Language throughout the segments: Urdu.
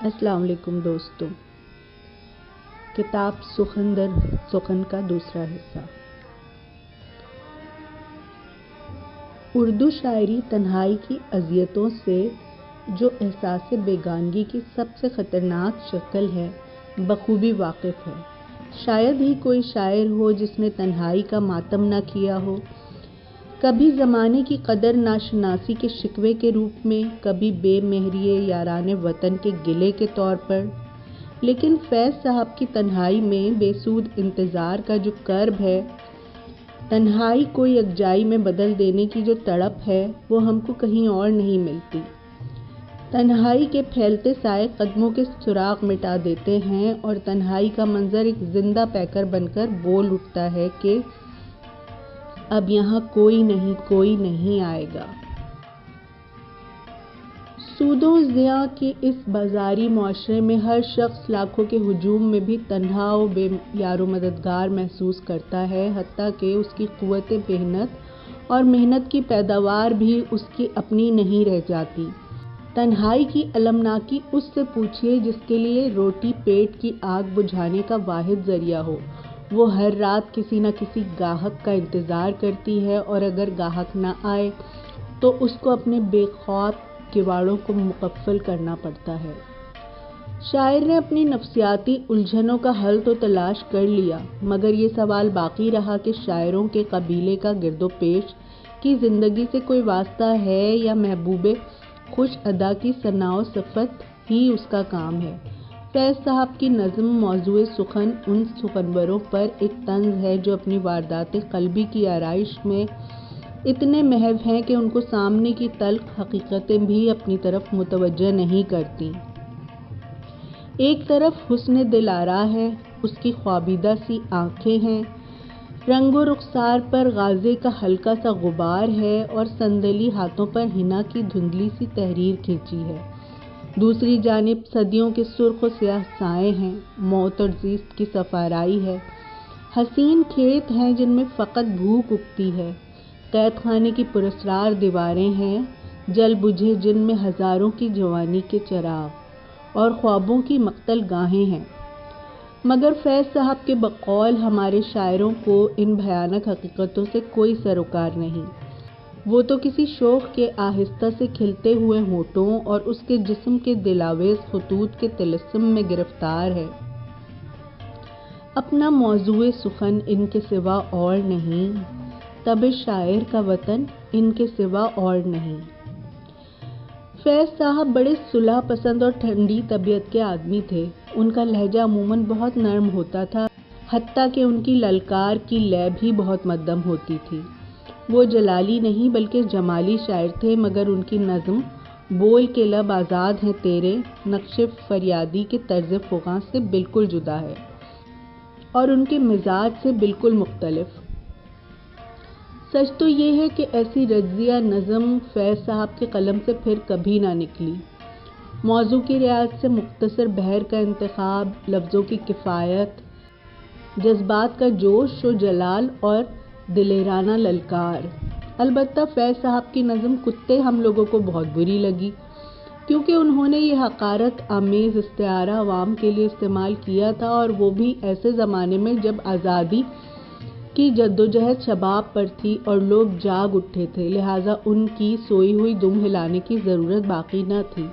السلام علیکم دوستوں، کتاب سخن در سخن کا دوسرا حصہ۔ اردو شاعری تنہائی کی اذیتوں سے جو احساس بیگانگی کی سب سے خطرناک شکل ہے بخوبی واقف ہے۔ شاید ہی کوئی شاعر ہو جس نے تنہائی کا ماتم نہ کیا ہو، کبھی زمانے کی قدر ناشناسی کے شکوے کے روپ میں، کبھی بے مہریِ یاران وطن کے گلے کے طور پر۔ لیکن فیض صاحب کی تنہائی میں بے سود انتظار کا جو کرب ہے، تنہائی کو یکجائی میں بدل دینے کی جو تڑپ ہے، وہ ہم کو کہیں اور نہیں ملتی۔ تنہائی کے پھیلتے سائے قدموں کے سراغ مٹا دیتے ہیں اور تنہائی کا منظر ایک زندہ پیکر بن کر بول اٹھتا ہے کہ اب یہاں کوئی نہیں آئے گا۔ سود و زیاں کے اس بازاری معاشرے میں ہر شخص لاکھوں کے ہجوم میں بھی تنہا و بے یار و مددگار محسوس کرتا ہے، حتیٰ کہ اس کی قوت محنت اور محنت کی پیداوار بھی اس کی اپنی نہیں رہ جاتی۔ تنہائی کی المناکی اس سے پوچھیے جس کے لیے روٹی پیٹ کی آگ بجھانے کا واحد ذریعہ ہو۔ وہ ہر رات کسی نہ کسی گاہک کا انتظار کرتی ہے، اور اگر گاہک نہ آئے تو اس کو اپنے بے خواب کواڑوں کو مقفل کرنا پڑتا ہے۔ شاعر نے اپنی نفسیاتی الجھنوں کا حل تو تلاش کر لیا، مگر یہ سوال باقی رہا کہ شاعروں کے قبیلے کا گرد و پیش کی زندگی سے کوئی واسطہ ہے یا محبوب خوش ادا کی ثنا و صفت ہی اس کا کام ہے۔ فیض صاحب کی نظم موضوع سخن ان سخنوروں پر ایک طنز ہے جو اپنی واردات قلبی کی آرائش میں اتنے محو ہیں کہ ان کو سامنے کی تلخ حقیقتیں بھی اپنی طرف متوجہ نہیں کرتیں۔ ایک طرف حسن دل آرا ہے، اس کی خوابیدہ سی آنکھیں ہیں، رنگ و رخسار پر غازے کا ہلکا سا غبار ہے اور سندلی ہاتھوں پر حنا کی دھندلی سی تحریر کھینچی ہے۔ دوسری جانب صدیوں کے سرخ و سیاہ سائے ہیں، موت اور زیست کی صفارائی ہے، حسین کھیت ہیں جن میں فقط بھوک اگتی ہے، قید خانے کی پراسرار دیواریں ہیں، جل بجھے جن میں ہزاروں کی جوانی کے چراغ اور خوابوں کی مقتل گاہیں ہیں۔ مگر فیض صاحب کے بقول ہمارے شاعروں کو ان بھیانک حقیقتوں سے کوئی سروکار نہیں۔ وہ تو کسی شوخ کے آہستہ سے کھلتے ہوئے ہونٹوں اور اس کے جسم کے دلاویز خطوط کے طلسم میں گرفتار ہے۔ اپنا موضوع سخن ان کے سوا اور نہیں، طبع شاعر کا وطن ان کے سوا اور نہیں۔ فیض صاحب بڑے صلح پسند اور ٹھنڈی طبیعت کے آدمی تھے۔ ان کا لہجہ عموماً بہت نرم ہوتا تھا، حتیٰ کہ ان کی للکار کی لے بھی بہت مدھم ہوتی تھی۔ وہ جلالی نہیں بلکہ جمالی شاعر تھے، مگر ان کی نظم بول کے لب آزاد ہیں تیرے نقش فریادی کے طرز فغاں سے بالکل جدا ہے اور ان کے مزاج سے بالکل مختلف۔ سچ تو یہ ہے کہ ایسی رجزیہ نظم فیض صاحب کے قلم سے پھر کبھی نہ نکلی۔ موضوع کی رعایت سے مختصر بحر کا انتخاب، لفظوں کی کفایت، جذبات کا جوش و جلال اور دلیرانہ للکار۔ البتہ فیض صاحب کی نظم کتے ہم لوگوں کو بہت بری لگی، کیونکہ انہوں نے یہ حقارت آمیز استعارہ عوام کے لیے استعمال کیا تھا، اور وہ بھی ایسے زمانے میں جب آزادی کی جدوجہد شباب پر تھی اور لوگ جاگ اٹھے تھے، لہٰذا ان کی سوئی ہوئی دم ہلانے کی ضرورت باقی نہ تھی۔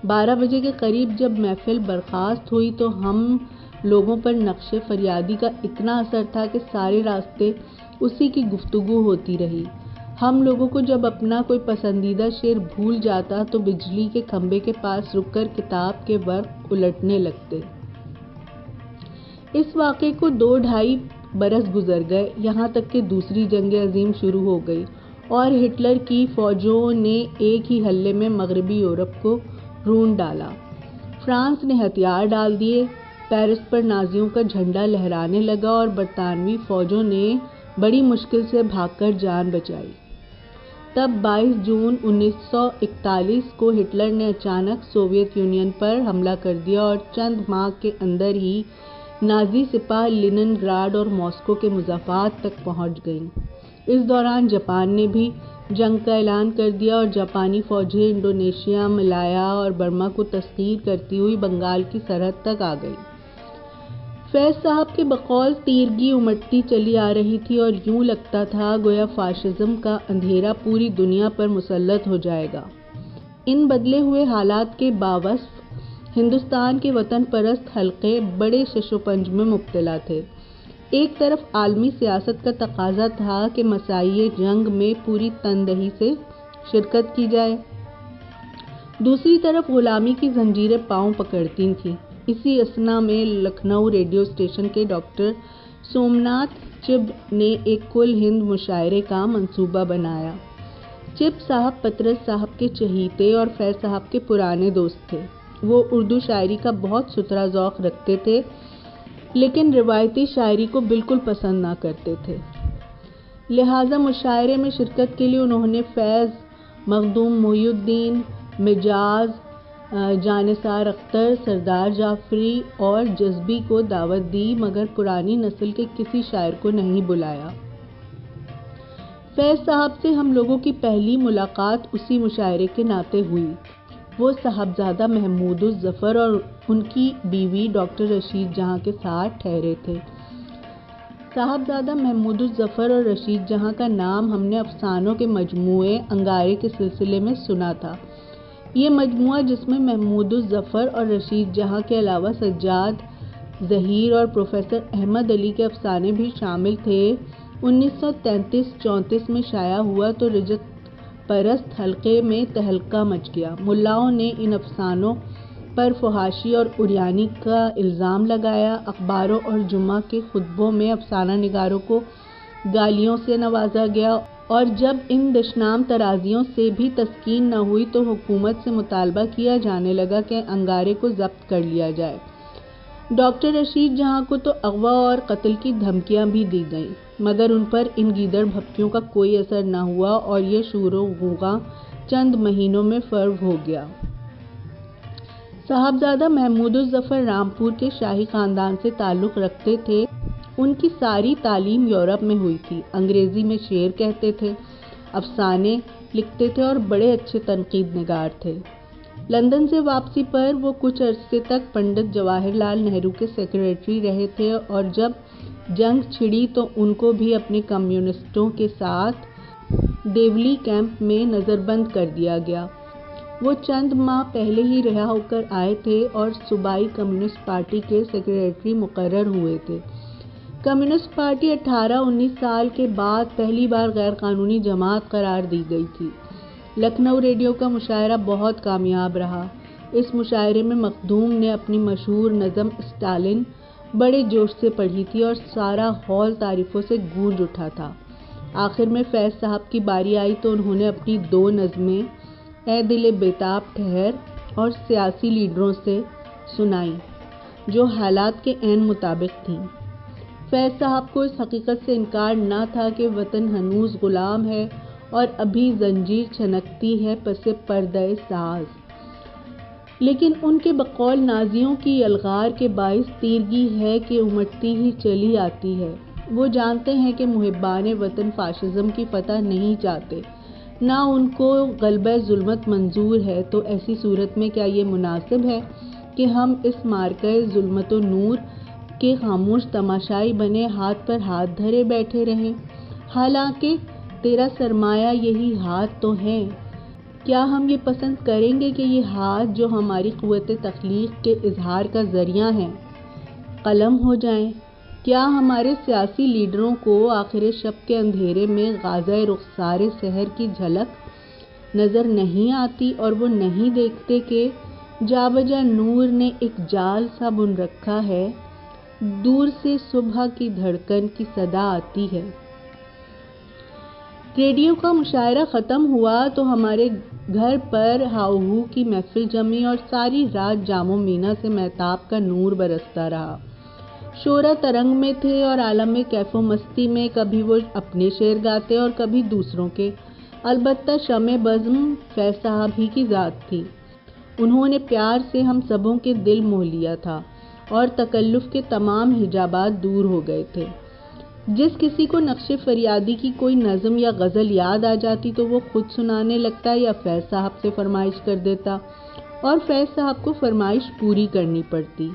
12 بجے کے قریب جب محفل برخاست ہوئی تو ہم لوگوں پر نقش فریادی کا اتنا اثر تھا کہ سارے راستے اسی کی گفتگو ہوتی رہی۔ ہم لوگوں کو جب اپنا کوئی پسندیدہ شعر بھول جاتا تو بجلی کے کھمبے کے پاس رک کر کتاب کے ورق الٹنے لگتے۔ اس واقعے کو 2-2.5 برس گزر گئے، یہاں تک کہ دوسری جنگ عظیم شروع ہو گئی اور ہٹلر کی فوجوں نے ایک ہی حلے میں مغربی یورپ کو رون ڈالا۔ فرانس نے ہتھیار ڈال دیے، پیرس پر نازیوں کا جھنڈا لہرانے لگا اور برطانوی فوجوں نے بڑی مشکل سے بھاگ کر جان بچائی۔ تب 22 جون 1941 کو ہٹلر نے اچانک سوویت یونین پر حملہ کر دیا اور چند ماہ کے اندر ہی نازی سپاہ لینن گراڈ اور ماسکو کے مضافات تک پہنچ گئیں۔ اس دوران جاپان نے بھی جنگ کا اعلان کر دیا اور جاپانی فوجیں انڈونیشیا، ملایا اور برما کو تسخیر کرتی ہوئی بنگال کی سرحد تک آ گئی۔ فیض صاحب کے بقول تیرگی امٹتی چلی آ رہی تھی اور یوں لگتا تھا گویا فاشزم کا اندھیرا پوری دنیا پر مسلط ہو جائے گا۔ ان بدلے ہوئے حالات کے باوصف ہندوستان کے وطن پرست حلقے بڑے شش و پنج میں مبتلا تھے۔ ایک طرف عالمی سیاست کا تقاضا تھا کہ مساعی جنگ میں پوری تندہی سے شرکت کی جائے، دوسری طرف غلامی کی زنجیریں پاؤں پکڑتی تھیں۔ اسی اثنا میں لکھنؤ ریڈیو اسٹیشن کے ڈاکٹر سومناتھ چب نے ایک کل ہند مشاعرے کا منصوبہ بنایا۔ چب صاحب پطرس صاحب کے چہیتے اور فیض صاحب کے پرانے دوست تھے۔ وہ اردو شاعری کا بہت ستھرا ذوق رکھتے تھے، لیکن روایتی شاعری کو بالکل پسند نہ کرتے تھے۔ لہٰذا مشاعرے میں شرکت کے لیے انہوں نے فیض، مخدوم محی الدین، مجاز، جانثار اختر، سردار جعفری اور جذبی کو دعوت دی، مگر پرانی نسل کے کسی شاعر کو نہیں بلایا۔ فیض صاحب سے ہم لوگوں کی پہلی ملاقات اسی مشاعرے کے ناطے ہوئی۔ وہ صاحبزادہ محمود الظفر اور ان کی بیوی ڈاکٹر رشید جہاں کے ساتھ ٹھہرے تھے۔ صاحبزادہ محمود الظفر اور رشید جہاں کا نام ہم نے افسانوں کے مجموعے انگارے کے سلسلے میں سنا تھا۔ یہ مجموعہ، جس میں محمود الظفر اور رشید جہاں کے علاوہ سجاد ظہیر اور پروفیسر احمد علی کے افسانے بھی شامل تھے، 1933-34 میں شائع ہوا تو رجت پرست حلقے میں تہلکہ مچ گیا۔ ملاؤں نے ان افسانوں پر فحاشی اور عریانی کا الزام لگایا۔ اخباروں اور جمعہ کے خطبوں میں افسانہ نگاروں کو گالیوں سے نوازا گیا، اور جب ان دشنام طرازیوں سے بھی تسکین نہ ہوئی تو حکومت سے مطالبہ کیا جانے لگا کہ انگارے کو ضبط کر لیا جائے۔ ڈاکٹر رشید جہاں کو تو اغوا اور قتل کی دھمکیاں بھی دی گئیں، مگر ان پر ان گیدڑ بھپکیوں کا کوئی اثر نہ ہوا اور یہ شور و غوغا چند مہینوں میں فرو ہو گیا۔ صاحبزادہ محمود الظفر رامپور کے شاہی خاندان سے تعلق رکھتے تھے۔ ان کی ساری تعلیم یورپ میں ہوئی تھی۔ انگریزی میں شعر کہتے تھے، افسانے لکھتے تھے اور بڑے اچھے تنقید نگار تھے۔ لندن سے واپسی پر وہ کچھ عرصے تک پنڈت جواہر لال نہرو کے سیکریٹری رہے تھے، اور جب جنگ چھڑی تو ان کو بھی اپنے کمیونسٹوں کے ساتھ دیولی کیمپ میں نظر بند کر دیا گیا۔ وہ چند ماہ پہلے ہی رہا ہو کر آئے تھے اور صوبائی کمیونسٹ پارٹی کے سیکریٹری مقرر ہوئے تھے۔ کمیونسٹ پارٹی 18-19 سال کے بعد پہلی بار غیر قانونی جماعت قرار دی گئی تھی۔ لکھنؤ ریڈیو کا مشاعرہ بہت کامیاب رہا۔ اس مشاعرے میں مخدوم نے اپنی مشہور نظم اسٹالن بڑے جوش سے پڑھی تھی اور سارا ہال تعریفوں سے گونج اٹھا تھا۔ آخر میں فیض صاحب کی باری آئی تو انہوں نے اپنی 2 نظمیں اے دل بیتاب ٹھہر اور سیاسی لیڈروں سے سنائیں، جو حالات کے عین مطابق تھیں۔ فیض صاحب کو اس حقیقت سے انکار نہ تھا کہ وطن ہنوز غلام ہے اور ابھی زنجیر چھنکتی ہے پس پردہ ساز، لیکن ان کے بقول نازیوں کی یلغار کے باعث تیرگی ہے کہ امٹتی ہی چلی آتی ہے۔ وہ جانتے ہیں کہ محبان وطن فاشزم کی فتح نہیں چاہتے، نہ ان کو غلبہ ظلمت منظور ہے، تو ایسی صورت میں کیا یہ مناسب ہے کہ ہم اس معرکہ ظلمت و نور کے خاموش تماشائی بنے ہاتھ پر ہاتھ دھرے بیٹھے رہیں؟ حالانکہ تیرا سرمایہ یہی ہاتھ تو ہیں۔ کیا ہم یہ پسند کریں گے کہ یہ ہاتھ، جو ہماری قوت تخلیق کے اظہار کا ذریعہ ہیں، قلم ہو جائیں؟ کیا ہمارے سیاسی لیڈروں کو آخر شب کے اندھیرے میں غازۂ رخسار سحر کی جھلک نظر نہیں آتی اور وہ نہیں دیکھتے کہ جا بجا نور نے ایک جال سا بن رکھا ہے، دور سے صبح کی دھڑکن کی صدا آتی ہے؟ ریڈیو کا مشاعرہ ختم ہوا تو ہمارے گھر پر ہاؤ ہو کی محفل جمی اور ساری رات جام و مینا سے مہتاب کا نور برستا رہا۔ شعراء ترنگ میں تھے اور عالم کیف و مستی میں، کبھی وہ اپنے شعر گاتے اور کبھی دوسروں کے۔ البتہ شمع بزم فیض صاحب ہی کی ذات تھی۔ انہوں نے پیار سے ہم سبوں کے دل موہ لیا تھا اور تکلف کے تمام حجابات دور ہو گئے تھے۔ جس کسی کو نقش فریادی کی کوئی نظم یا غزل یاد آ جاتی تو وہ خود سنانے لگتا یا فیض صاحب سے فرمائش کر دیتا اور فیض صاحب کو فرمائش پوری کرنی پڑتی۔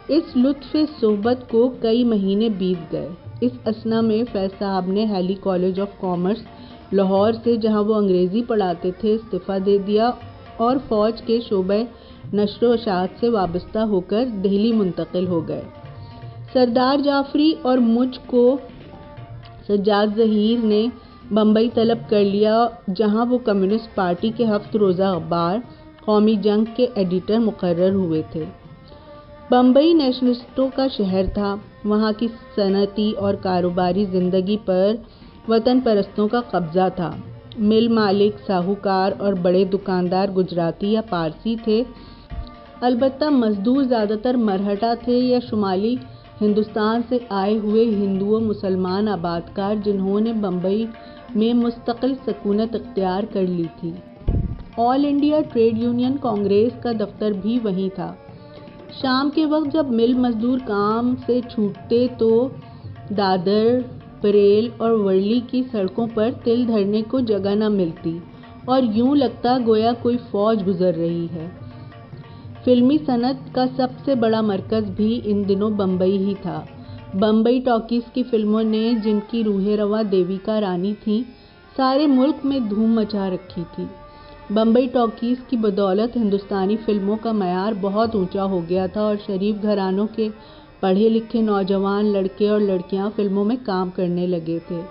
اس لطف صحبت کو کئی مہینے بیت گئے۔ اس اثنا میں فیض صاحب نے ہیلی کالج آف کامرس لاہور سے، جہاں وہ انگریزی پڑھاتے تھے، استعفیٰ دے دیا اور فوج کے شعبہ نشر و اشاعت سے وابستہ ہو کر دہلی منتقل ہو گئے۔ سردار جعفری اور مجھ کو سجاد ظہیر نے بمبئی طلب کر لیا، جہاں وہ کمیونسٹ پارٹی کے 7 روزہ اخبار قومی جنگ کے ایڈیٹر مقرر ہوئے تھے۔ بمبئی نیشنلسٹوں کا شہر تھا۔ وہاں کی صنعتی اور کاروباری زندگی پر وطن پرستوں کا قبضہ تھا۔ مل مالک، ساہوکار اور بڑے دکاندار گجراتی یا پارسی تھے، البتہ مزدور زیادہ تر مرہٹا تھے یا شمالی ہندوستان سے آئے ہوئے ہندو و مسلمان آبادکار، جنہوں نے بمبئی میں مستقل سکونت اختیار کر لی تھی۔ آل انڈیا ٹریڈ یونین کانگریس کا دفتر بھی وہیں تھا۔ شام کے وقت جب مل مزدور کام سے چھوٹتے تو دادر، بریل اور ورلی کی سڑکوں پر تل دھرنے کو جگہ نہ ملتی اور یوں لگتا گویا کوئی فوج گزر رہی ہے۔ فلمی صنعت کا سب سے بڑا مرکز بھی ان دنوں بمبئی ہی تھا۔ بمبئی ٹاکیز کی فلموں نے، جن کی روح رواں دیویکا رانی تھیں، سارے ملک میں دھوم مچا رکھی تھی۔ بمبئی ٹاکیز کی بدولت ہندوستانی فلموں کا معیار بہت اونچا ہو گیا تھا اور شریف گھرانوں کے پڑھے لکھے نوجوان لڑکے اور لڑکیاں فلموں میں کام کرنے لگے تھے۔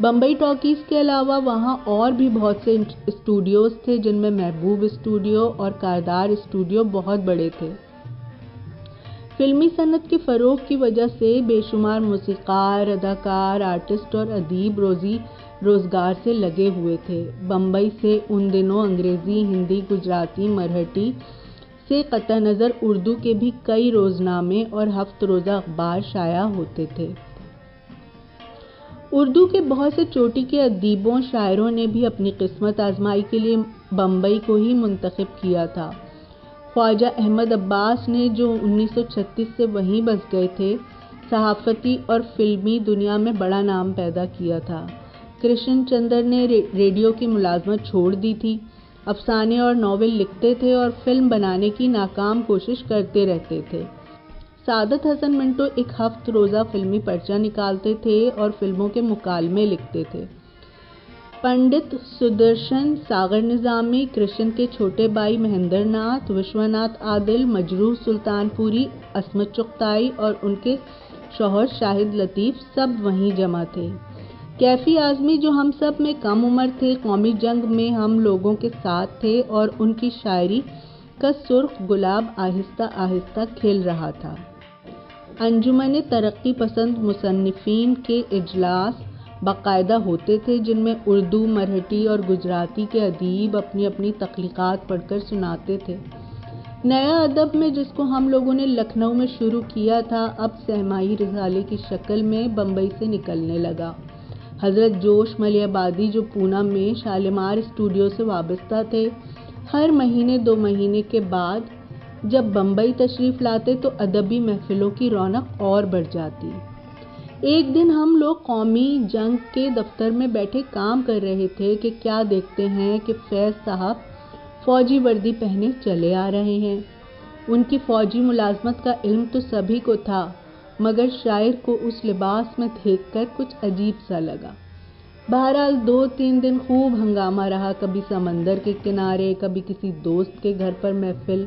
بمبئی ٹاکیز کے علاوہ وہاں اور بھی بہت سے اسٹوڈیوز تھے، جن میں محبوب اسٹوڈیو اور کاردار اسٹوڈیو بہت بڑے تھے۔ فلمی صنعت کے فروغ کی وجہ سے بے شمار موسیقار، اداکار، آرٹسٹ اور ادیب روزی روزگار سے لگے ہوئے تھے۔ بمبئی سے ان دنوں انگریزی، ہندی، گجراتی، مرہٹی سے قطع نظر اردو کے بھی کئی روزنامے اور 7 روزہ اخبار شائع ہوتے تھے۔ اردو کے بہت سے چوٹی کے ادیبوں، شاعروں نے بھی اپنی قسمت آزمائی کے لیے بمبئی کو ہی منتخب کیا تھا۔ خواجہ احمد عباس نے، جو 1936 سے وہیں بس گئے تھے، صحافتی اور فلمی دنیا میں بڑا نام پیدا کیا تھا۔ کرشن چندر نے ریڈیو کی ملازمت چھوڑ دی تھی، افسانے اور ناول لکھتے تھے اور فلم بنانے کی ناکام کوشش کرتے رہتے تھے۔ سعادت حسن منٹو ایک 7 روزہ فلمی پرچہ نکالتے تھے اور فلموں کے مکالمے لکھتے تھے۔ پنڈت سدرشن، ساغر نظامی، کرشن کے چھوٹے بھائی مہندر ناتھ، وشوناتھ عادل، مجروح سلطان پوری، عصمت چغتائی اور ان کے شوہر شاہد لطیف سب وہیں جمع تھے۔ کیفی اعظمی، جو ہم سب میں کم عمر تھے، قومی جنگ میں ہم لوگوں کے ساتھ تھے اور ان کی شاعری کا سرخ گلاب آہستہ آہستہ کھل رہا تھا۔ انجمن ترقی پسند مصنفین کے اجلاس باقاعدہ ہوتے تھے، جن میں اردو، مرہٹی اور گجراتی کے ادیب اپنی اپنی تخلیقات پڑھ کر سناتے تھے۔ نیا ادب میں، جس کو ہم لوگوں نے لکھنؤ میں شروع کیا تھا، اب سہمائی رسالے کی شکل میں بمبئی سے نکلنے لگا۔ حضرت جوش ملیح آبادی، جو پونا میں شالیمار اسٹوڈیو سے وابستہ تھے، ہر مہینے 2 مہینے کے بعد جب بمبئی تشریف لاتے تو ادبی محفلوں کی رونق اور بڑھ جاتی۔ ایک دن ہم لوگ قومی جنگ کے دفتر میں بیٹھے کام کر رہے تھے کہ کیا دیکھتے ہیں کہ فیض صاحب فوجی وردی پہنے چلے آ رہے ہیں۔ ان کی فوجی ملازمت کا علم تو سبھی کو تھا، مگر شاعر کو اس لباس میں دیکھ کر کچھ عجیب سا لگا۔ بہرحال 2-3 دن خوب ہنگامہ رہا، کبھی سمندر کے کنارے، کبھی کسی دوست کے گھر پر محفل۔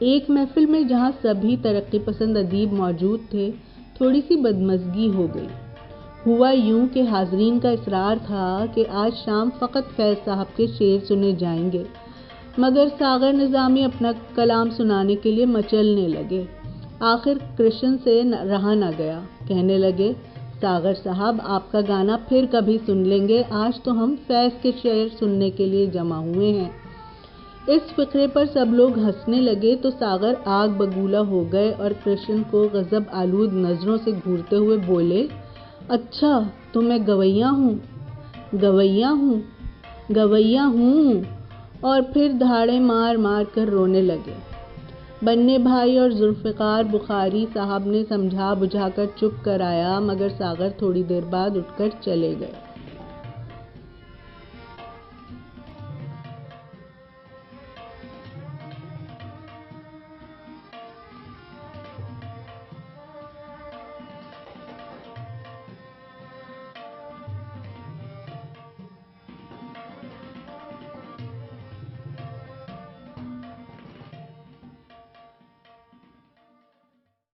ایک محفل میں جہاں سبھی ترقی پسند ادیب موجود تھے، تھوڑی سی بدمزگی ہو گئی۔ ہوا یوں کہ حاضرین کا اصرار تھا کہ آج شام فقط فیض صاحب کے شعر سنے جائیں گے، مگر ساغر نظامی اپنا کلام سنانے کے لیے مچلنے لگے۔ آخر کرشن سے رہا نہ گیا، کہنے لگے، ساغر صاحب، آپ کا گانا پھر کبھی سن لیں گے، آج تو ہم فیض کے شعر سننے کے لیے جمع ہوئے ہیں۔ اس فقرے پر سب لوگ ہنسنے لگے تو ساغر آگ بگولا ہو گئے اور کرشن کو غضب آلود نظروں سے گھورتے ہوئے بولے، اچھا تو میں گویّا ہوں، گویّا ہوں، گویّا ہوں، اور پھر دھاڑے مار مار کر رونے لگے۔ بننے بھائی اور ذوالفقار بخاری صاحب نے سمجھا بجھا کر چپ کرایا، مگر ساغر تھوڑی دیر بعد اٹھ کر چلے گئے۔